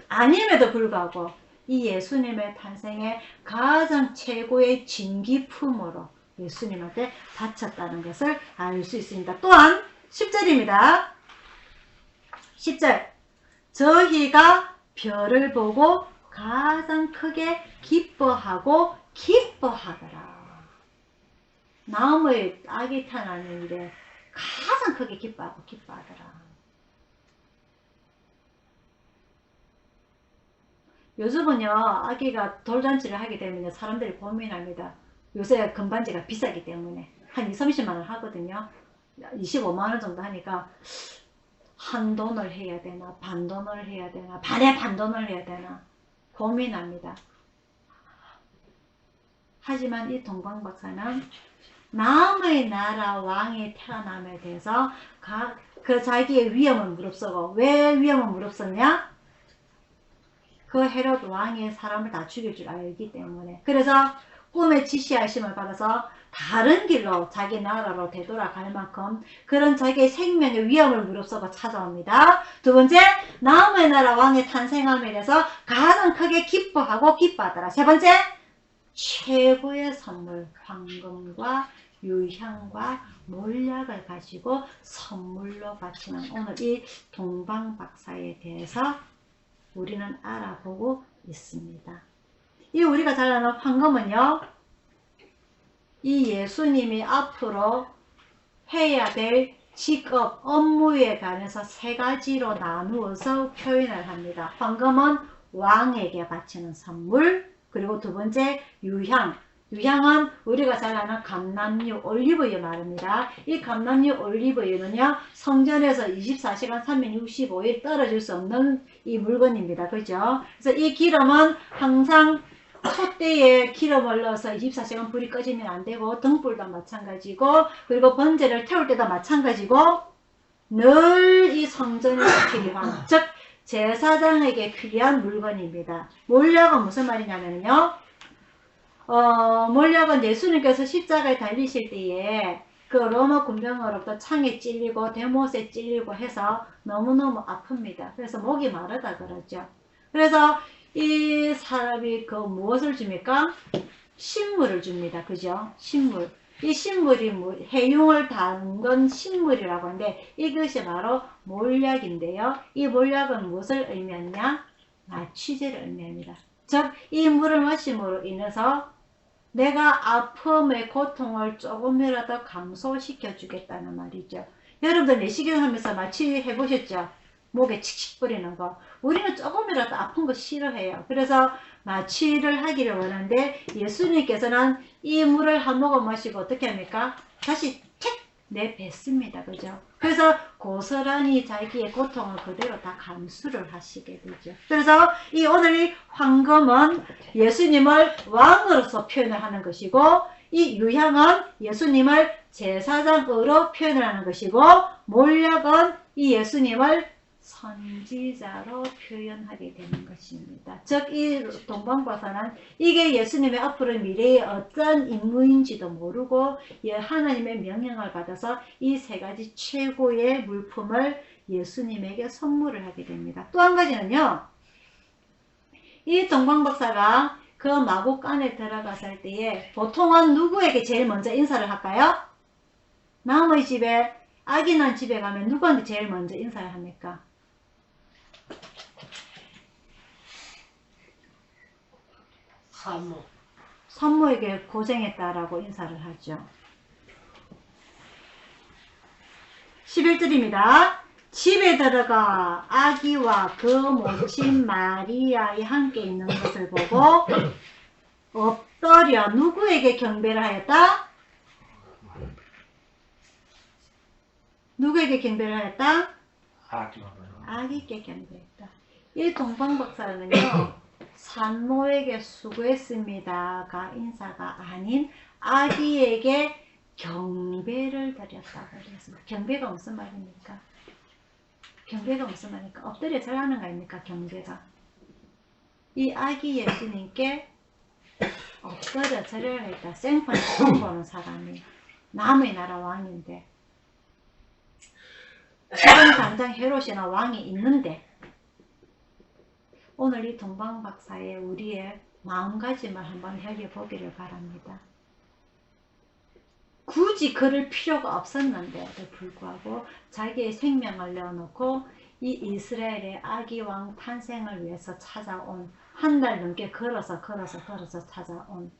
A: 아님에도 불구하고 이 예수님의 탄생에 가장 최고의 진기품으로 예수님한테 바쳤다는 것을 알 수 있습니다. 또한 10절입니다. 10절 저희가 별을 보고 가장 크게 기뻐하고 기뻐하더라. 나무의 아기 태어나는 일에 가장 크게 기뻐하고 기뻐하더라. 요즘은요 아기가 돌잔치를 하게 되면 사람들이 고민합니다. 요새 금반지가 비싸기 때문에 한 20-30만원 하거든요. 25만원 정도 하니까 한돈을 해야 되나 반돈을 해야 되나 반의 반돈을 해야 되나 고민합니다. 하지만 이 동방박사는 남의 나라 왕이 태어남에 대해서 그 자기의 위험을 무릅쓰고, 왜 위험을 무릅쓰냐? 그 헤롯 왕이 사람을 다 죽일 줄 알기 때문에. 그래서 꿈의 지시하심을 받아서 다른 길로 자기 나라로 되돌아갈 만큼 그런 자기의 생명의 위험을 무릅쓰고 찾아옵니다. 두 번째, 남의 나라 왕의 탄생함에 대해서 가장 크게 기뻐하고 기뻐하더라. 세 번째, 최고의 선물, 황금과 유향과 몰약을 가지고 선물로 바치는 오늘 이 동방박사에 대해서 우리는 알아보고 있습니다. 이 우리가 잘 아는 황금은요, 이 예수님이 앞으로 해야 될 직업, 업무에 관해서 세 가지로 나누어서 표현을 합니다. 황금은 왕에게 바치는 선물, 그리고 두 번째 유향. 유향은 우리가 잘 아는 감람유, 올리브유 말입니다. 이 감람유, 올리브유는요, 성전에서 24시간 365일 떨어질 수 없는 이 물건입니다. 그죠? 그래서 이 기름은 항상 솥대에 기름을 넣어서 24시간 불이 꺼지면 안 되고, 등불도 마찬가지고, 그리고 번제를 태울 때도 마찬가지고, 늘 이 성전에서 필요한, 즉 제사장에게 필요한 물건입니다. 몰약은 무슨 말이냐면요, 몰약은 예수님께서 십자가에 달리실 때에 그 로마 군병으로부터 창에 찔리고 대못에 찔리고 해서 너무너무 아픕니다. 그래서 목이 마르다 그러죠. 그래서 이 사람이 그 무엇을 줍니까? 신물을 줍니다. 그죠? 신물. 이 신물이 해융을 담근 신물이라고 하는데 이것이 바로 몰약인데요. 이 몰약은 무엇을 의미하느냐? 마취제를 의미합니다. 즉, 이 물을 마심으로 인해서 내가 아픔의 고통을 조금이라도 감소시켜 주겠다는 말이죠. 여러분들 내시경 하면서 마취 해보셨죠? 목에 칙칙 뿌리는 거. 우리는 조금이라도 아픈 거 싫어해요. 그래서 마취를 하기를 원하는데 예수님께서는 이 물을 한 모금 마시고 어떻게 합니까? 다시 책 내뱉습니다. 그죠? 그래서 고스란히 자기의 고통을 그대로 다 감수를 하시게 되죠. 그래서 이 오늘 이 황금은 예수님을 왕으로서 표현을 하는 것이고, 이 유향은 예수님을 제사장으로 표현을 하는 것이고, 몰약은 이 예수님을 선지자로 표현하게 되는 것입니다. 즉, 이 동방박사는 이게 예수님의 앞으로 미래의 어떤 임무인지도 모르고 하나님의 명령을 받아서 이 세 가지 최고의 물품을 예수님에게 선물을 하게 됩니다. 또 한 가지는요, 이 동방박사가 그 마국 안에 들어갔을 때에 보통은 누구에게 제일 먼저 인사를 할까요? 남의 집에, 아기 난 집에 가면 누구한테 제일 먼저 인사를 합니까? 산모에게 고생했다라고 인사를 하죠. 11절입니다. 집에 들어가 아기와 그 모친 마리아에 함께 있는 것을 보고 엎드려 누구에게 경배를 하였다? 누구에게 경배를 하였다? 아기께 경배했다. 이 동방박사는요, 산모에게 수고했습니다가 인사가 아닌 아기에게 경배를 드렸다고 그랬습니다. 경배가 무슨 말입니까? 경배가 무슨 말입니까? 엎드려 절하는 거 아닙니까? 경배가. 이 아기 예수님께 엎드려 절여야겠다. 생판 처음 보는 사람이 남의 나라 왕인데 지금 당장 헤롯이나 왕이 있는데 오늘 이 동방박사의 우리의 마음가짐을 한번 해보기를 바랍니다. 굳이 그럴 필요가 없었는데도 불구하고 자기의 생명을 내어놓고 이 이스라엘의 아기 왕 탄생을 위해서 찾아온 한 달 넘게 걸어서 찾아온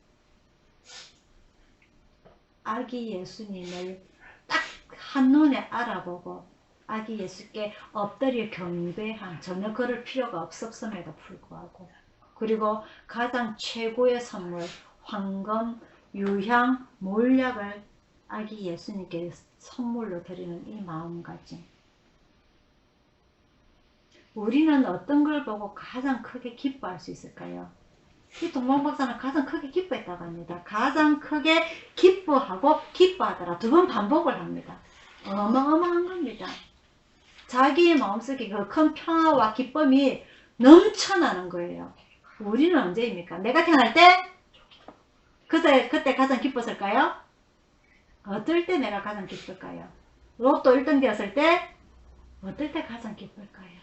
A: 아기 예수님을 딱 한눈에 알아보고 아기 예수께 엎드려 경배한, 전혀 그럴 필요가 없었음에도 불구하고, 그리고 가장 최고의 선물 황금, 유향, 몰약을 아기 예수님께 선물로 드리는 이 마음가짐, 우리는 어떤 걸 보고 가장 크게 기뻐할 수 있을까요? 이 동방박사는 가장 크게 기뻐했다고 합니다. 가장 크게 기뻐하고 기뻐하더라. 두 번 반복을 합니다. 어마어마한 겁니다. 자기의 마음속에 그 큰 평화와 기쁨이 넘쳐나는 거예요. 우리는 언제입니까? 내가 태어날 때? 그때 가장 기뻤을까요? 어떨 때 내가 가장 기쁠까요? 로또 1등 되었을 때? 어떨 때 가장 기쁠까요?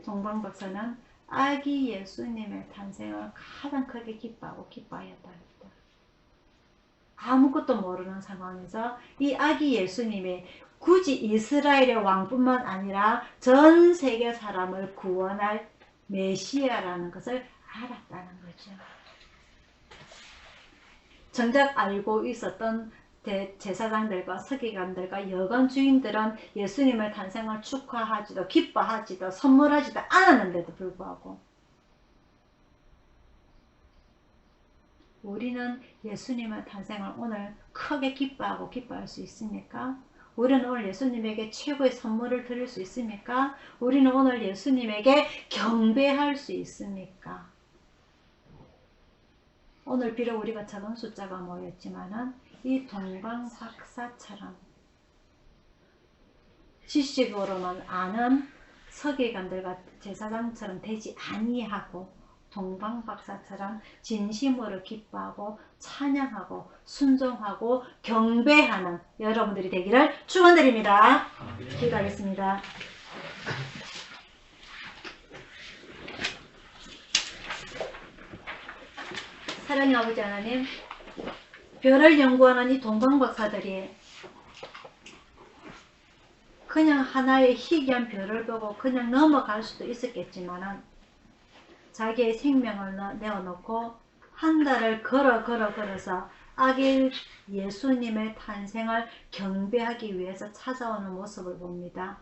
A: 동방박사는 아기 예수님의 탄생을 가장 크게 기뻐하고 기뻐하였답니다. 아무것도 모르는 상황에서 이 아기 예수님이 굳이 이스라엘의 왕뿐만 아니라 전 세계 사람을 구원할 메시아라는 것을 알았다는 거죠. 정작 알고 있었던 제사장들과 서기관들과 여관 주인들은 예수님의 탄생을 축하하지도 기뻐하지도 선물하지도 않았는데도 불구하고 우리는 예수님의 탄생을 오늘 크게 기뻐하고 기뻐할 수 있습니까? 우리는 오늘 예수님에게 최고의 선물을 드릴 수 있습니까? 우리는 오늘 예수님에게 경배할 수 있습니까? 오늘 비록 우리가 작은 숫자가 모였지만은 이 동방박사처럼 지식으로만 아는 서기관들과 제사장처럼 되지 아니하고 동방박사처럼 진심으로 기뻐하고 찬양하고 순종하고 경배하는 여러분들이 되기를 축원드립니다. 기도하겠습니다. 사랑의 아버지 하나님, 별을 연구하는 이 동방박사들이 그냥 하나의 희귀한 별을 보고 그냥 넘어갈 수도 있었겠지만은 자기의 생명을 내어놓고 한 달을 걸어서 아기 예수님의 탄생을 경배하기 위해서 찾아오는 모습을 봅니다.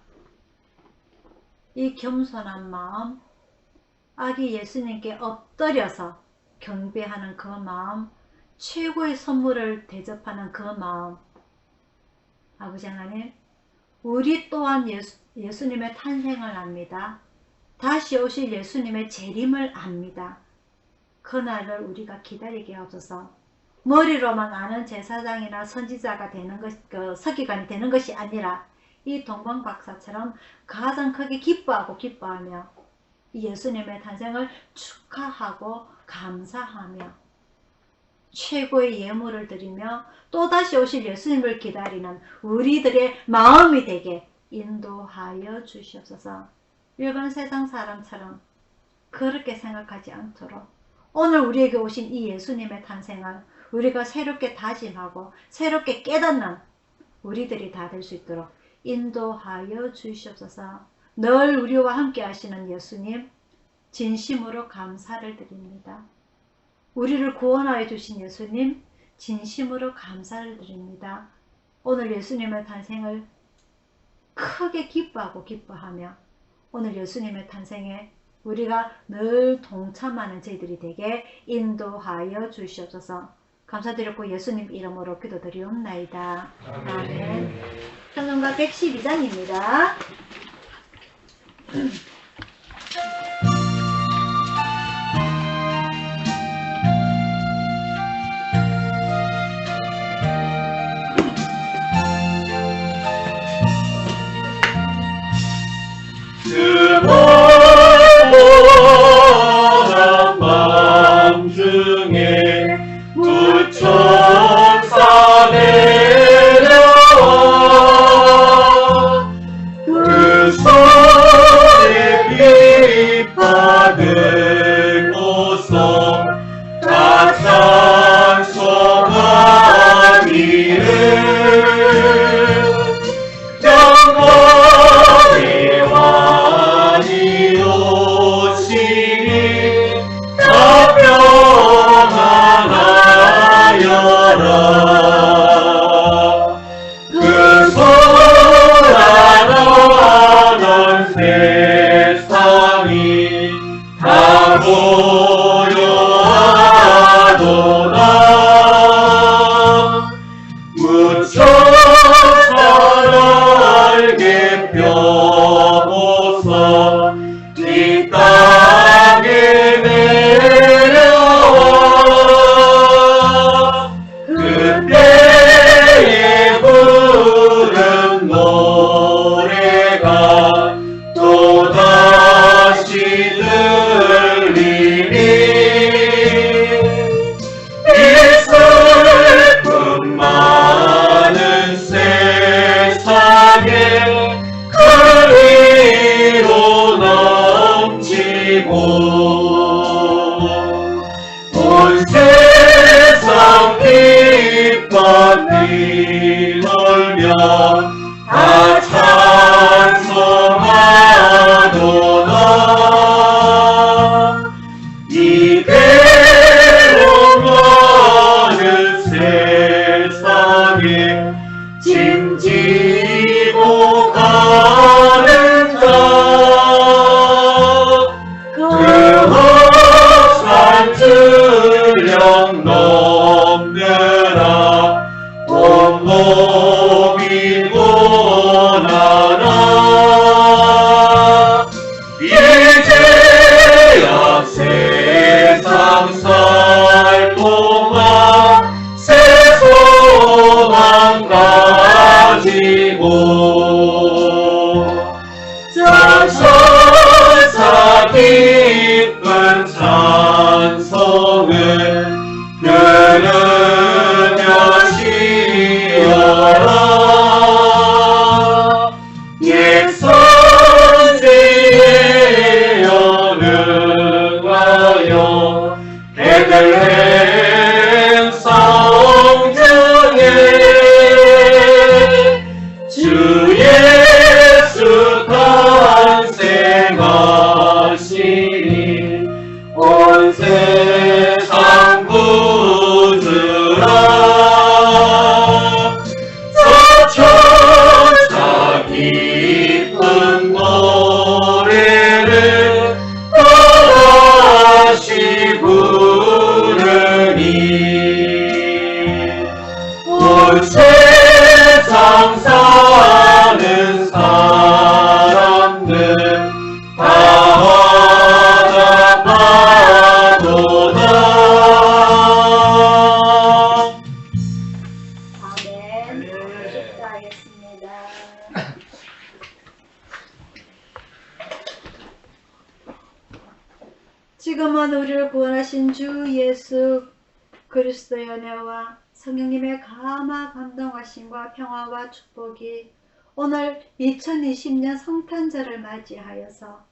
A: 이 겸손한 마음, 아기 예수님께 엎드려서 경배하는 그 마음, 최고의 선물을 대접하는 그 마음, 아버지 하나님, 우리 또한 예수님의 탄생을 압니다. 다시 오실 예수님의 재림을 압니다. 그날을 우리가 기다리게 하소서. 머리로만 아는 제사장이나 선지자가 되는 서기관이 되는 것이 아니라 이 동방박사처럼 가장 크게 기뻐하며 예수님의 탄생을 축하하고 감사하며 최고의 예물을 드리며 또다시 오실 예수님을 기다리는 우리들의 마음이 되게 인도하여 주시옵소서. 일반 세상 사람처럼 그렇게 생각하지 않도록 오늘 우리에게 오신 이 예수님의 탄생을 우리가 새롭게 다짐하고 새롭게 깨닫는 우리들이 다 될 수 있도록 인도하여 주시옵소서. 늘 우리와 함께 하시는 예수님, 진심으로 감사를 드립니다. 우리를 구원하여 주신 예수님, 진심으로 감사를 드립니다. 오늘 예수님의 탄생을 크게 기뻐하고 기뻐하며 오늘 예수님의 탄생에 우리가 늘 동참하는 저희들이 되게 인도하여 주시옵소서. 감사드렸고 예수님 이름으로 기도드리옵나이다. 아멘. 성경과 112장입니다.
D: 그 모든 마음 가지고 저천사 기쁜 찬송을 들으며 쉬어라. 옛 선지에 연응하여 베들레헴 성중에 주 예수 탄생하시니 온 세상 구주라. 저천사 기쁜 노래를 다시 부르니 온 세상 사는 사람들 다 화답하도다.
A: 아멘. 축사하겠습니다. 지금은 우리를 구원하신 주 예수 그리스도의 은혜와 성령님의 감화 감동하심과 평화와 축복이 오늘 2020년 성탄절을 맞이하여서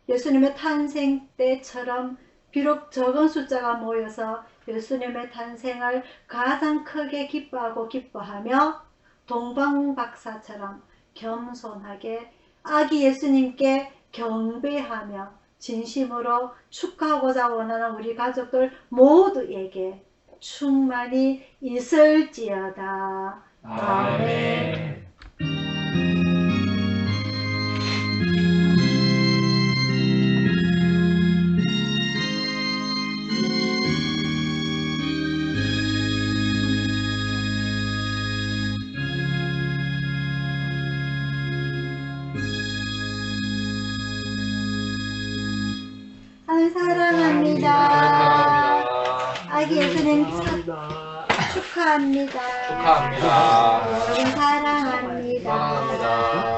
A: 예수님의 탄생 때처럼 비록 적은 숫자가 모여서 예수님의 탄생을 가장 크게 기뻐하고 기뻐하며 동방박사처럼 겸손하게 아기 예수님께 경배하며 진심으로 축하하고자 원하는 우리 가족들 모두에게 충만히 있을지어다. 아멘. 하나님 사랑합니다. 아기 예수님 축하합니다.
D: 축하합니다.
A: 여러분 사랑합니다.
D: 사랑합니다.